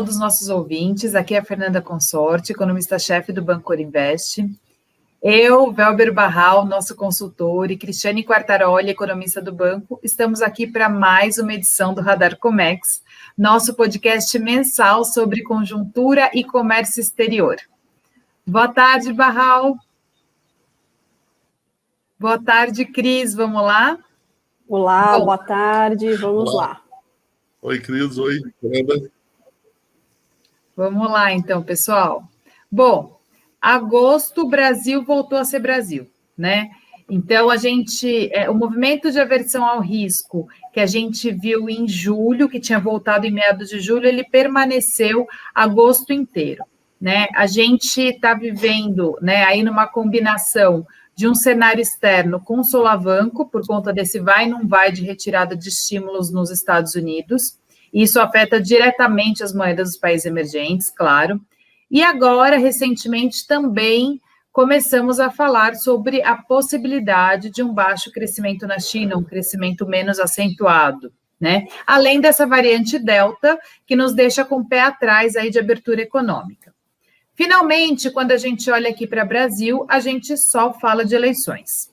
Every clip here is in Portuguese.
todos os nossos ouvintes. Aqui é a Fernanda Consorte, economista-chefe do Banco Orinvest. Eu, Velber Barral, nosso consultor, e Cristiane Quartaroli, economista do banco, estamos aqui para mais uma edição do Radar Comex, nosso podcast mensal sobre conjuntura e comércio exterior. Boa tarde, Barral. Boa tarde, Cris. Vamos lá? Olá, boa tarde. Vamos lá. Oi, Cris. Oi, Fernanda. Vamos lá, então, pessoal. Bom, agosto, o Brasil voltou a ser Brasil, né? Então, o movimento de aversão ao risco que a gente viu em julho, que tinha voltado em meados de julho, ele permaneceu agosto inteiro, né? A gente está vivendo, né, aí numa combinação de um cenário externo com solavanco, por conta desse vai e não vai de retirada de estímulos nos Estados Unidos. Isso afeta diretamente as moedas dos países emergentes, claro. E agora, recentemente, também começamos a falar sobre a possibilidade de um baixo crescimento na China, um crescimento menos acentuado, né? Além dessa variante Delta, que nos deixa com o pé atrás aí de abertura econômica. Finalmente, quando a gente olha aqui para o Brasil, a gente só fala de eleições.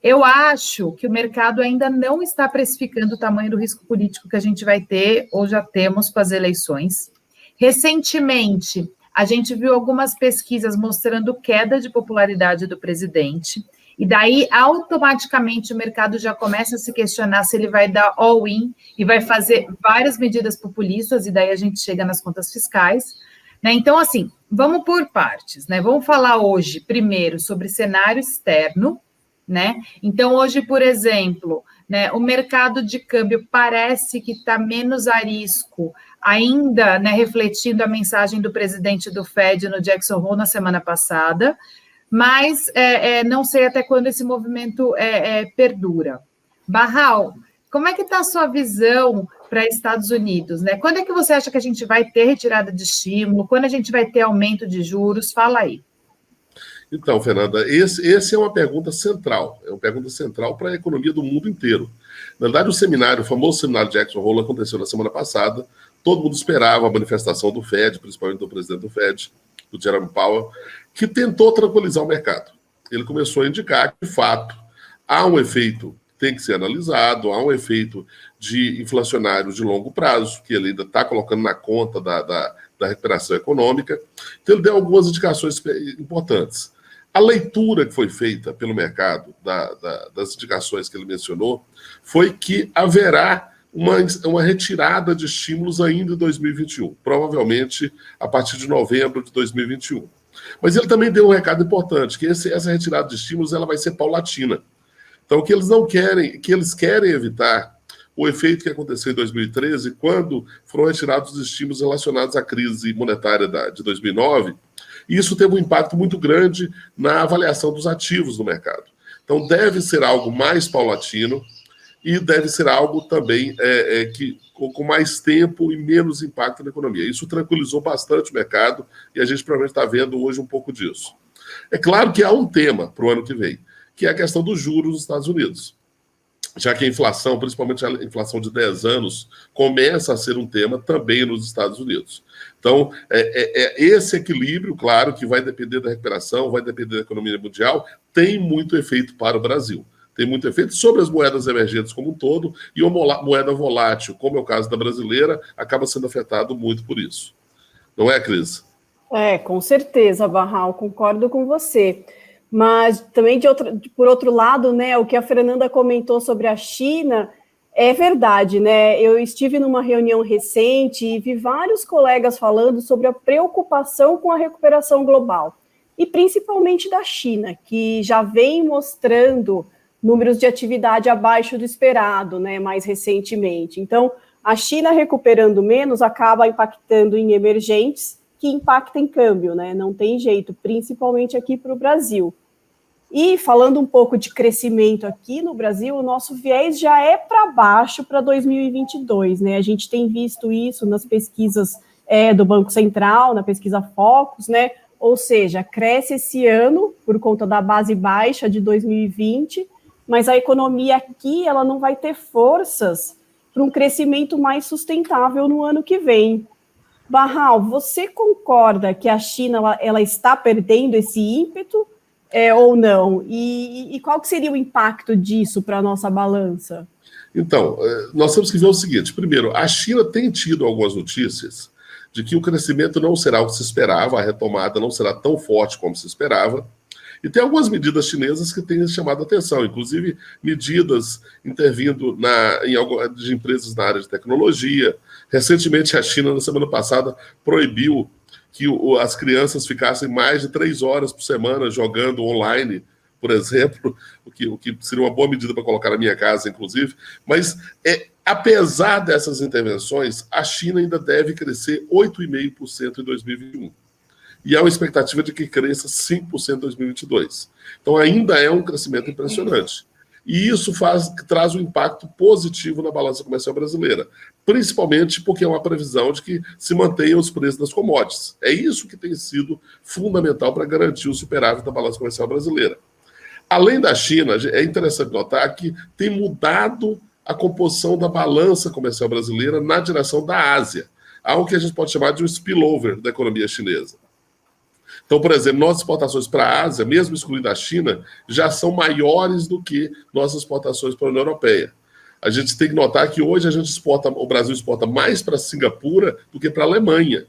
Eu acho que o mercado ainda não está precificando o tamanho do risco político que a gente vai ter, ou já temos com as eleições. Recentemente, a gente viu algumas pesquisas mostrando queda de popularidade do presidente, e daí, automaticamente, o mercado já começa a se questionar se ele vai dar all-in e vai fazer várias medidas populistas, e daí a gente chega nas contas fiscais, né? Então, assim, vamos por partes, né? Vamos falar hoje, primeiro, sobre cenário externo, né? Então, hoje, por exemplo, né, o mercado de câmbio parece que está menos a risco, ainda, né, refletindo a mensagem do presidente do Fed no Jackson Hole na semana passada, mas não sei até quando esse movimento perdura. Barral, como é que está a sua visão para Estados Unidos, né? Quando é que você acha que a gente vai ter retirada de estímulo? Quando a gente vai ter aumento de juros? Fala aí. Então, Fernanda, esse é uma pergunta central. É uma pergunta central para a economia do mundo inteiro. Na verdade, o famoso seminário Jackson Hole aconteceu na semana passada. Todo mundo esperava a manifestação do Fed, principalmente do presidente do Fed, do Jerome Powell, que tentou tranquilizar o mercado. Ele começou a indicar que, de fato, há um efeito que tem que ser analisado, há um efeito de inflacionário de longo prazo, que ele ainda está colocando na conta da recuperação econômica. Então, ele deu algumas indicações importantes. A leitura que foi feita pelo mercado das indicações que ele mencionou foi que haverá uma retirada de estímulos ainda em 2021, provavelmente a partir de novembro de 2021. Mas ele também deu um recado importante, que essa retirada de estímulos ela vai ser paulatina. Então, que eles querem evitar o efeito que aconteceu em 2013, quando foram retirados os estímulos relacionados à crise monetária de 2009, e isso teve um impacto muito grande na avaliação dos ativos no mercado. Então, deve ser algo mais paulatino e deve ser algo também com mais tempo e menos impacto na economia. Isso tranquilizou bastante o mercado e a gente provavelmente está vendo hoje um pouco disso. É claro que há um tema para o ano que vem, que é a questão dos juros nos Estados Unidos. Já que a inflação, principalmente a inflação de 10 anos, começa a ser um tema também nos Estados Unidos. Então, esse equilíbrio, claro, que vai depender da recuperação, vai depender da economia mundial, tem muito efeito para o Brasil. Tem muito efeito sobre as moedas emergentes como um todo, e uma moeda volátil, como é o caso da brasileira, acaba sendo afetado muito por isso. Não é, Cris? Com certeza, Barral, concordo com você. Mas também, por outro lado, né, o que a Fernanda comentou sobre a China é verdade, né? Eu estive numa reunião recente e vi vários colegas falando sobre a preocupação com a recuperação global, e principalmente da China, que já vem mostrando números de atividade abaixo do esperado, né, mais recentemente. Então, a China recuperando menos acaba impactando em emergentes, que impacta em câmbio, né? Não tem jeito, principalmente aqui para o Brasil. E falando um pouco de crescimento aqui no Brasil, o nosso viés já é para baixo para 2022, né? A gente tem visto isso nas pesquisas do Banco Central, na pesquisa Focus, né? Ou seja, cresce esse ano por conta da base baixa de 2020, mas a economia aqui ela não vai ter forças para um crescimento mais sustentável no ano que vem. Barral, você concorda que a China ela está perdendo esse ímpeto ou não? E qual que seria o impacto disso para a nossa balança? Então, nós temos que ver o seguinte. Primeiro, a China tem tido algumas notícias de que o crescimento não será o que se esperava, a retomada não será tão forte como se esperava. E tem algumas medidas chinesas que têm chamado a atenção, inclusive medidas intervindo de empresas na área de tecnologia. Recentemente, a China, na semana passada, proibiu que as crianças ficassem mais de 3 horas por semana jogando online, por exemplo, o que seria uma boa medida para colocar na minha casa, inclusive. Mas, apesar dessas intervenções, a China ainda deve crescer 8,5% em 2021. E há uma expectativa de que cresça 5% em 2022. Então, ainda é um crescimento impressionante. E isso traz um impacto positivo na balança comercial brasileira, principalmente porque é uma previsão de que se mantenham os preços das commodities. É isso que tem sido fundamental para garantir o superávit da balança comercial brasileira. Além da China, é interessante notar que tem mudado a composição da balança comercial brasileira na direção da Ásia, algo que a gente pode chamar de um spillover da economia chinesa. Então, por exemplo, nossas exportações para a Ásia, mesmo excluindo a China, já são maiores do que nossas exportações para a União Europeia. A gente tem que notar que hoje o Brasil exporta mais para Singapura do que para a Alemanha,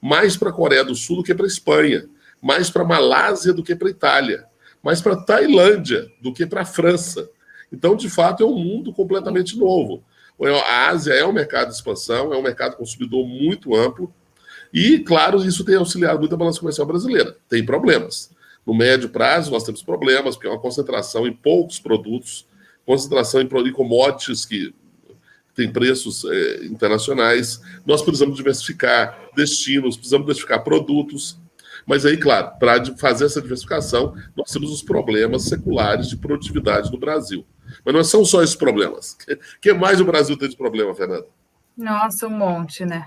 mais para a Coreia do Sul do que para a Espanha, mais para a Malásia do que para a Itália, mais para a Tailândia do que para a França. Então, de fato, é um mundo completamente novo. A Ásia é um mercado de expansão, é um mercado consumidor muito amplo, e, claro, isso tem auxiliado muito a balança comercial brasileira. Tem problemas. No médio prazo, nós temos problemas, porque é uma concentração em poucos produtos, concentração em commodities que têm preços internacionais. Nós precisamos diversificar destinos, precisamos diversificar produtos. Mas aí, claro, para fazer essa diversificação, nós temos os problemas seculares de produtividade no Brasil. Mas não são só esses problemas. O que mais o Brasil tem de problema, Fernanda? Nossa, um monte, né?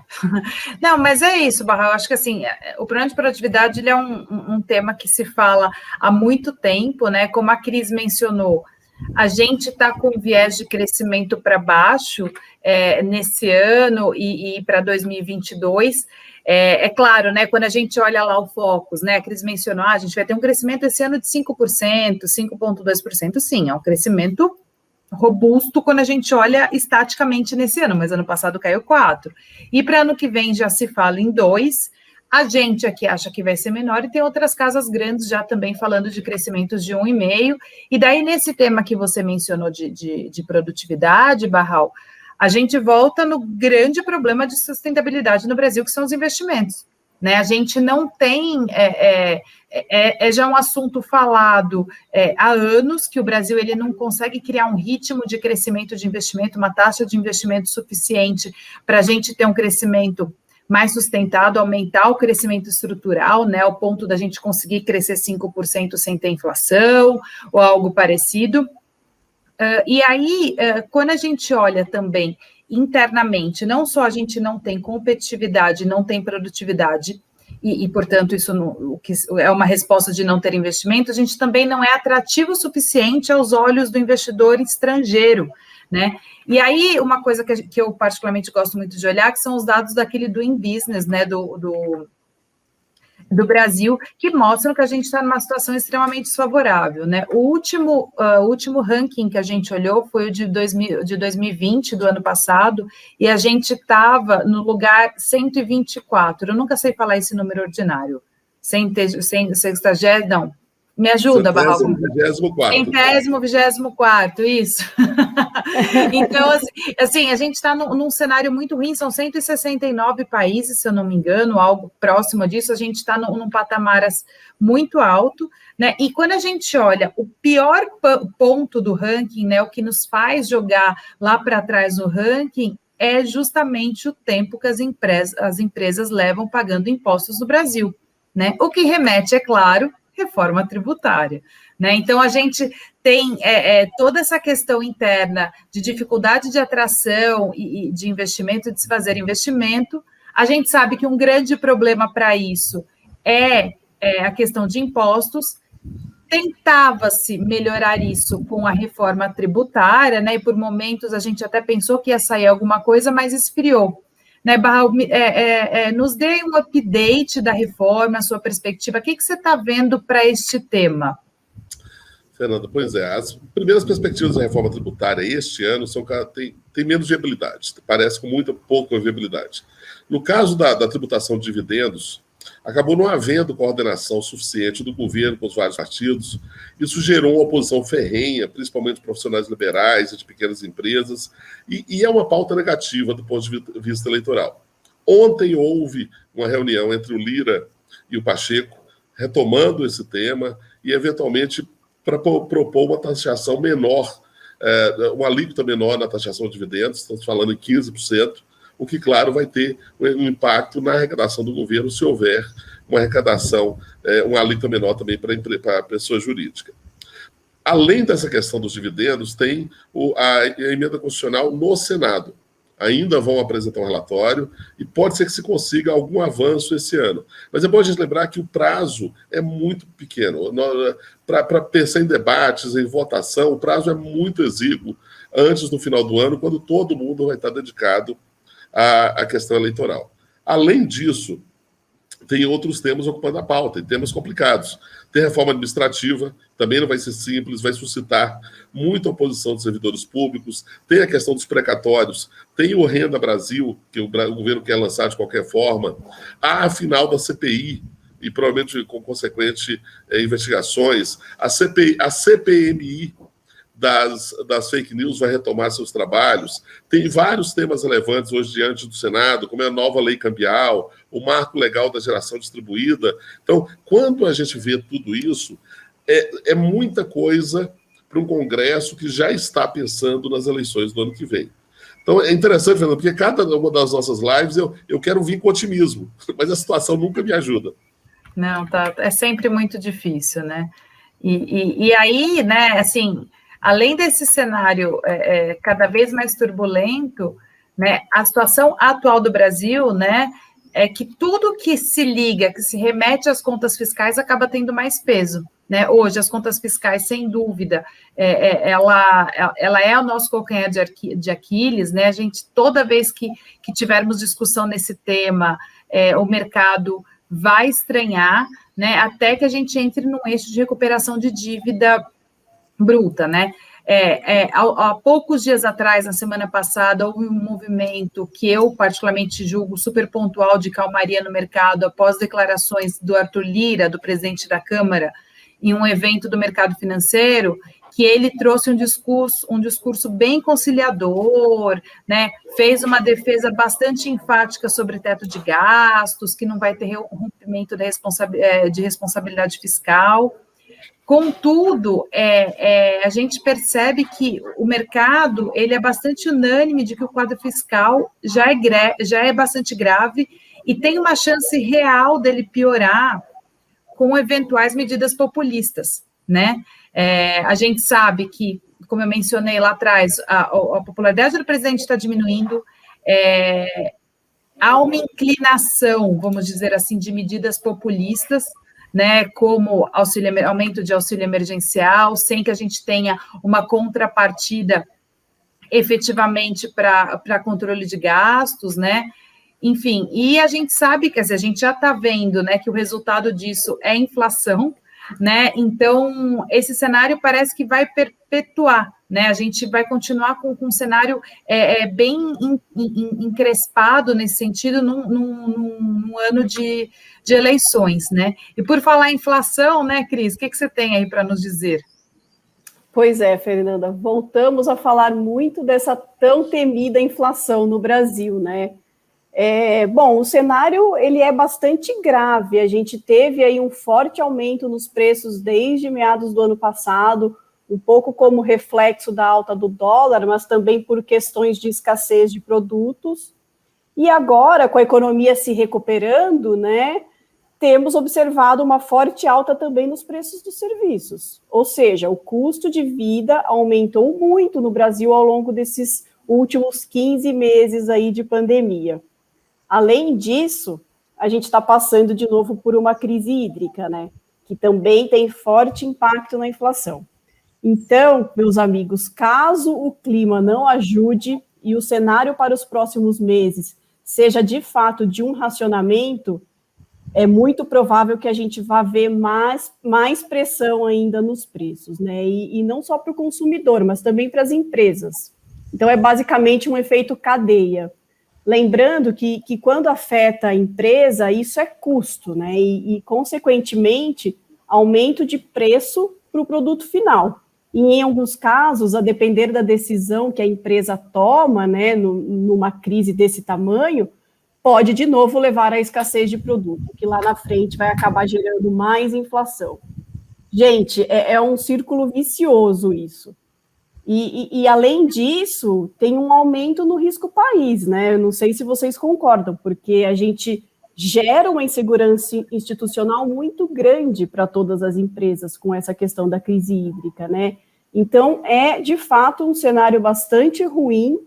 Não, mas é isso, Barra. Eu acho que assim, o problema de produtividade ele é um tema que se fala há muito tempo, né? Como a Cris mencionou, a gente está com viés de crescimento para baixo nesse ano e para 2022. É claro, né? Quando a gente olha lá o Focus, né? A Cris mencionou, a gente vai ter um crescimento esse ano de 5%, 5,2%, sim, é um crescimento robusto quando a gente olha estaticamente nesse ano, mas ano passado caiu 4%. E para ano que vem já se fala em 2%. A gente aqui acha que vai ser menor e tem outras casas grandes já também falando de crescimentos de 1,5%. E daí, nesse tema que você mencionou de produtividade, Barral, a gente volta no grande problema de sustentabilidade no Brasil, que são os investimentos. Né? A gente não tem, já um assunto falado há anos, que o Brasil ele não consegue criar um ritmo de crescimento de investimento, uma taxa de investimento suficiente para a gente ter um crescimento mais sustentado, aumentar o crescimento estrutural, né, ao ponto da gente conseguir crescer 5% sem ter inflação, ou algo parecido. E aí, quando a gente olha também internamente, não só a gente não tem competitividade, não tem produtividade, e portanto, isso o que é uma resposta de não ter investimento, a gente também não é atrativo o suficiente aos olhos do investidor estrangeiro, né? E aí, uma coisa que eu particularmente gosto muito de olhar, que são os dados daquele Doing Business, né, do Brasil, que mostram que a gente está numa situação extremamente desfavorável, né? O último ranking que a gente olhou foi o de 2020, do ano passado, e a gente estava no lugar 124. Eu nunca sei falar esse número ordinário. Não. Me ajuda, Barral. 124, isso. Então, assim, a gente está num cenário muito ruim, são 169 países, se eu não me engano, algo próximo disso, a gente está num patamar muito alto, né? E quando a gente olha o pior ponto do ranking, né, o que nos faz jogar lá para trás no ranking, é justamente o tempo que as empresas levam pagando impostos no Brasil, né? O que remete, é claro, reforma tributária, né? Então, a gente tem toda essa questão interna de dificuldade de atração e de investimento, de se fazer investimento. A gente sabe que um grande problema para isso é a questão de impostos. Tentava-se melhorar isso com a reforma tributária, né? E por momentos a gente até pensou que ia sair alguma coisa, mas esfriou. né, Barral, nos dê um update da reforma, a sua perspectiva, o que você está vendo para este tema? Fernanda, pois é, as primeiras perspectivas da reforma tributária este ano têm menos viabilidade, parece com muita pouca viabilidade. No caso da tributação de dividendos, acabou não havendo coordenação suficiente do governo com os vários partidos. Isso gerou uma oposição ferrenha, principalmente de profissionais liberais e de pequenas empresas, e é uma pauta negativa do ponto de vista eleitoral. Ontem houve uma reunião entre o Lira e o Pacheco, retomando esse tema e, eventualmente, para propor uma taxação menor, uma alíquota menor na taxação de dividendos, estamos falando em 15%, o que, claro, vai ter um impacto na arrecadação do governo se houver uma arrecadação, uma alíquota menor também para a pessoa jurídica. Além dessa questão dos dividendos, tem a emenda constitucional no Senado. Ainda vão apresentar um relatório e pode ser que se consiga algum avanço esse ano. Mas é bom a gente lembrar que o prazo é muito pequeno. Para pensar em debates, em votação, o prazo é muito exíguo antes do final do ano, quando todo mundo vai estar dedicado à questão eleitoral. Além disso, tem outros temas ocupando a pauta, e temas complicados. Tem reforma administrativa, também não vai ser simples, vai suscitar muita oposição dos servidores públicos. Tem a questão dos precatórios, tem o Renda Brasil, que o governo quer lançar de qualquer forma. Há a final da CPI, e provavelmente com consequente investigações. A CPMI das fake news vai retomar seus trabalhos. Tem vários temas relevantes hoje diante do Senado, como é a nova lei cambial, o marco legal da geração distribuída. Então, quando a gente vê tudo isso, é muita coisa para um Congresso que já está pensando nas eleições do ano que vem. Então, é interessante, Fernando, porque cada uma das nossas lives eu quero vir com otimismo, mas a situação nunca me ajuda. Não, é sempre muito difícil, né? E aí, né, assim, além desse cenário cada vez mais turbulento, né, a situação atual do Brasil, né, é que tudo que se liga, que se remete às contas fiscais, acaba tendo mais peso. Né? Hoje, as contas fiscais, sem dúvida, ela é o nosso calcanhar de Aquiles. Né? A gente, toda vez que tivermos discussão nesse tema, o mercado vai estranhar, né, até que a gente entre num eixo de recuperação de dívida bruta, né? Há poucos dias atrás, na semana passada, houve um movimento que eu particularmente julgo super pontual de calmaria no mercado após declarações do Arthur Lira, do presidente da Câmara, em um evento do mercado financeiro, que ele trouxe um discurso bem conciliador, né? Fez uma defesa bastante enfática sobre teto de gastos, que não vai ter rompimento de responsabilidade fiscal. Contudo, a gente percebe que o mercado ele é bastante unânime de que o quadro fiscal já é bastante grave e tem uma chance real dele piorar com eventuais medidas populistas, né? A gente sabe que, como eu mencionei lá atrás, a popularidade do presidente está diminuindo, há uma inclinação, vamos dizer assim, de medidas populistas, né, como aumento de auxílio emergencial, sem que a gente tenha uma contrapartida efetivamente para controle de gastos, né? Enfim, e a gente sabe, quer dizer, a gente já está vendo, né, que o resultado disso é inflação, né? Então, esse cenário parece que vai perpetuar, né? A gente vai continuar com um cenário bem encrespado nesse sentido num ano de eleições, né? E por falar em inflação, né, Cris, o que você tem aí para nos dizer? Pois é, Fernanda, voltamos a falar muito dessa tão temida inflação no Brasil, né? Bom, o cenário ele é bastante grave. A gente teve aí um forte aumento nos preços desde meados do ano passado, um pouco como reflexo da alta do dólar, mas também por questões de escassez de produtos. E agora, com a economia se recuperando, né, temos observado uma forte alta também nos preços dos serviços. Ou seja, o custo de vida aumentou muito no Brasil ao longo desses últimos 15 meses aí de pandemia. Além disso, a gente está passando de novo por uma crise hídrica, né? Que também tem forte impacto na inflação. Então, meus amigos, caso o clima não ajude e o cenário para os próximos meses seja de fato de um racionamento, é muito provável que a gente vá ver mais pressão ainda nos preços, né? E não só para o consumidor, mas também para as empresas. Então, é basicamente um efeito cadeia. Lembrando que quando afeta a empresa, isso é custo, né? E consequentemente, aumento de preço para o produto final. E, em alguns casos, a depender da decisão que a empresa toma, né, numa crise desse tamanho, pode, de novo, levar à escassez de produto, que lá na frente vai acabar gerando mais inflação. Gente, é um círculo vicioso isso. E, além disso, tem um aumento no risco país, né? Eu não sei se vocês concordam, porque a gente gera uma insegurança institucional muito grande para todas as empresas com essa questão da crise hídrica, né? Então, é, de fato, um cenário bastante ruim,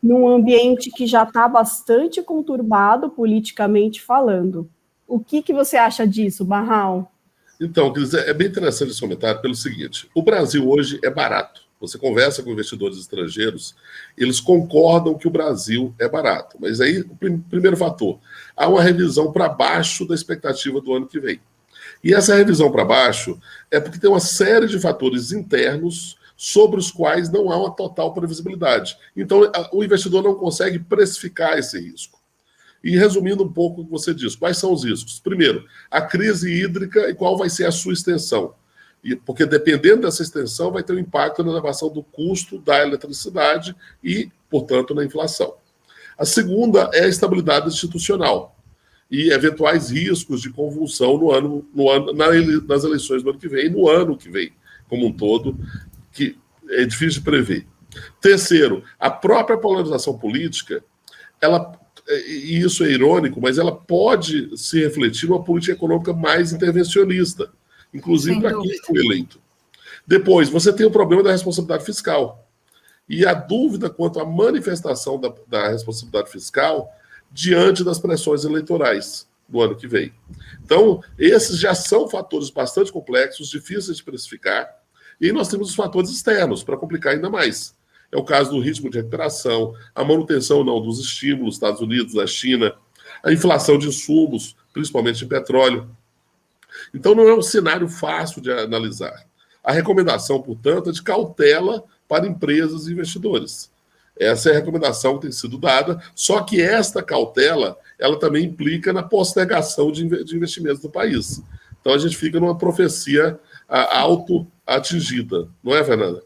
num ambiente que já está bastante conturbado politicamente falando. O que você acha disso, Barral? Então, Cris, é bem interessante esse comentário pelo seguinte: o Brasil hoje é barato. Você conversa com investidores estrangeiros, eles concordam que o Brasil é barato. Mas aí, o primeiro fator, há uma revisão para baixo da expectativa do ano que vem. E essa revisão para baixo é porque tem uma série de fatores internos sobre os quais não há uma total previsibilidade. Então, o investidor não consegue precificar esse risco. E resumindo um pouco o que você disse, quais são os riscos? Primeiro, a crise hídrica e qual vai ser a sua extensão. Porque dependendo dessa extensão, vai ter um impacto na elevação do custo da eletricidade e, portanto, na inflação. A segunda é a estabilidade institucional e eventuais riscos de convulsão nas eleições do ano que vem e no ano que vem, como um todo, que é difícil de prever. Terceiro, a própria polarização política, e isso é irônico, mas ela pode se refletir numa política econômica mais intervencionista, inclusive para quem foi eleito. Depois, você tem o problema da responsabilidade fiscal. E a dúvida quanto à manifestação da responsabilidade fiscal diante das pressões eleitorais do ano que vem. Então, esses já são fatores bastante complexos, difíceis de precificar, e aí nós temos os fatores externos, para complicar ainda mais. É o caso do ritmo de recuperação, a manutenção ou não dos estímulos, Estados Unidos, da China, a inflação de insumos, principalmente de petróleo. Então, não é um cenário fácil de analisar. A recomendação, portanto, é de cautela para empresas e investidores. Essa é a recomendação que tem sido dada, só que esta cautela, ela também implica na postergação de investimentos do país. Então, a gente fica numa profecia auto-atingida, não é, Fernanda?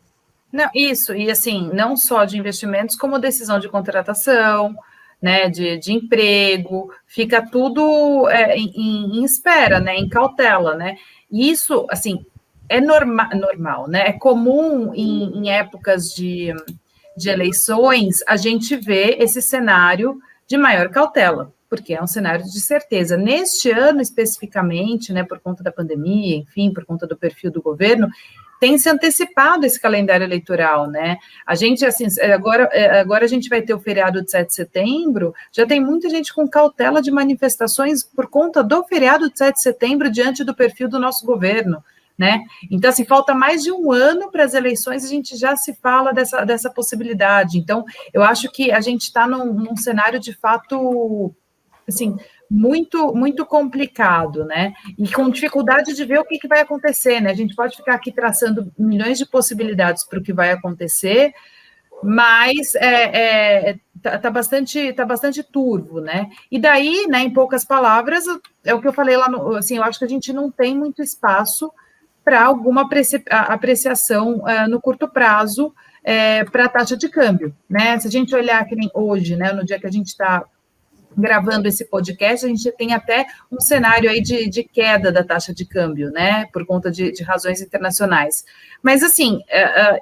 Não, isso, e assim, não só de investimentos, como decisão de contratação, né, de emprego, fica tudo em espera, né, em cautela, né, e isso, assim, é normal, né, é comum em épocas de eleições a gente ver esse cenário de maior cautela, porque é um cenário de certeza. Neste ano, especificamente, né, por conta da pandemia, enfim, por conta do perfil do governo, tem se antecipado esse calendário eleitoral, né? A gente, assim, agora a gente vai ter o feriado de 7 de setembro, já tem muita gente com cautela de manifestações por conta do feriado de 7 de setembro diante do perfil do nosso governo, né? Então, assim, falta mais de um ano para as eleições, a gente já se fala dessa possibilidade. Então, eu acho que a gente está num cenário, de fato, assim, muito, muito complicado, né? E com dificuldade de ver o que vai acontecer, né? A gente pode ficar aqui traçando milhões de possibilidades para o que vai acontecer, mas tá bastante turvo, né? E daí, né, em poucas palavras, é o que eu falei lá, assim, eu acho que a gente não tem muito espaço para alguma apreciação no curto prazo para a taxa de câmbio, né? Se a gente olhar que nem hoje, né, no dia que a gente está gravando esse podcast, a gente tem até um cenário aí de queda da taxa de câmbio, né, por conta de razões internacionais. Mas, assim,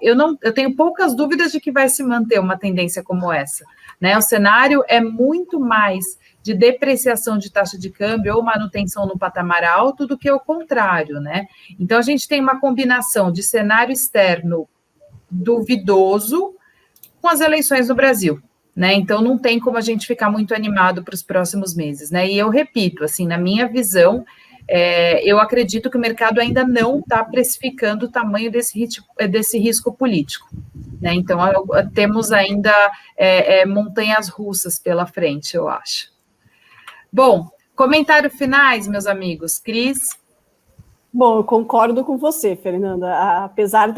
eu tenho poucas dúvidas de que vai se manter uma tendência como essa, né? O cenário é muito mais de depreciação de taxa de câmbio ou manutenção no patamar alto do que o contrário, né? Então, a gente tem uma combinação de cenário externo duvidoso com as eleições no Brasil, né? Então, não tem como a gente ficar muito animado para os próximos meses, né? E eu repito, assim, na minha visão, eu acredito que o mercado ainda não está precificando o tamanho desse risco político, né? Então, temos ainda montanhas russas pela frente, eu acho. Bom, comentário finais, meus amigos. Cris? Bom, eu concordo com você, Fernanda. Apesar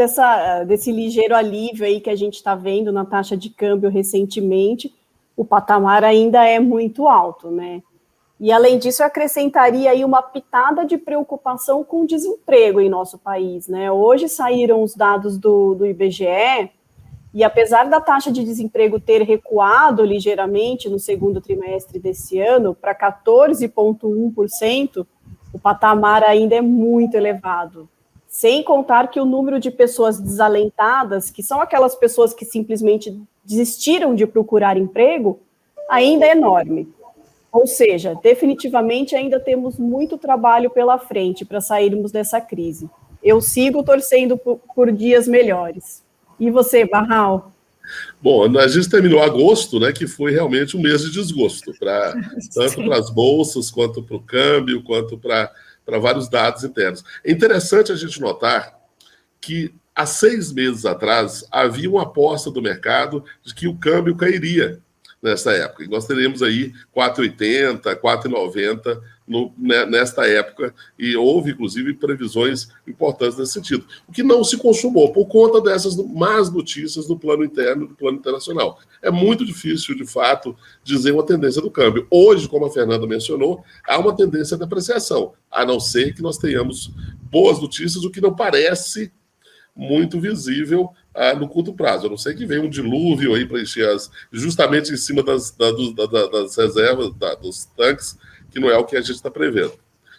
desse ligeiro alívio aí que a gente está vendo na taxa de câmbio recentemente, o patamar ainda é muito alto, né? E, além disso, eu acrescentaria aí uma pitada de preocupação com o desemprego em nosso país, né? Hoje saíram os dados do IBGE, e apesar da taxa de desemprego ter recuado ligeiramente no segundo trimestre desse ano para 14,1%, o patamar ainda é muito elevado. Sem contar que o número de pessoas desalentadas, que são aquelas pessoas que simplesmente desistiram de procurar emprego, ainda é enorme. Ou seja, definitivamente ainda temos muito trabalho pela frente para sairmos dessa crise. Eu sigo torcendo por dias melhores. E você, Barral? Bom, a gente terminou agosto, né, que foi realmente um mês de desgosto, tanto para as bolsas, quanto para o câmbio, quanto para vários dados internos. É interessante a gente notar que há 6 meses atrás havia uma aposta do mercado de que o câmbio cairia nessa época. E nós teremos aí 4,80, 4,90 nesta época, e houve, inclusive, previsões importantes nesse sentido. O que não se consumou por conta dessas más notícias do plano interno e do plano internacional. É muito difícil, de fato, dizer uma tendência do câmbio. Hoje, como a Fernanda mencionou, há uma tendência de apreciação, a não ser que nós tenhamos boas notícias, o que não parece muito visível no curto prazo. A não ser que venha um dilúvio aí para encher justamente em cima das reservas, dos tanques, que não é o que a gente está prevendo.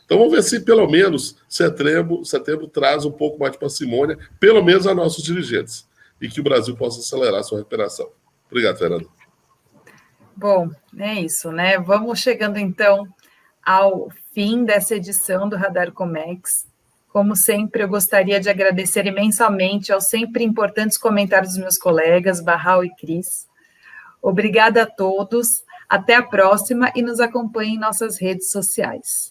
Então vamos ver se pelo menos setembro traz um pouco mais de parcimônia, pelo menos a nossos dirigentes, e que o Brasil possa acelerar a sua recuperação. Obrigado, Fernando. Bom, é isso, né? Vamos chegando então ao fim dessa edição do Radar Comex. Como sempre, eu gostaria de agradecer imensamente aos sempre importantes comentários dos meus colegas, Barral e Cris. Obrigada a todos, até a próxima e nos acompanhem em nossas redes sociais.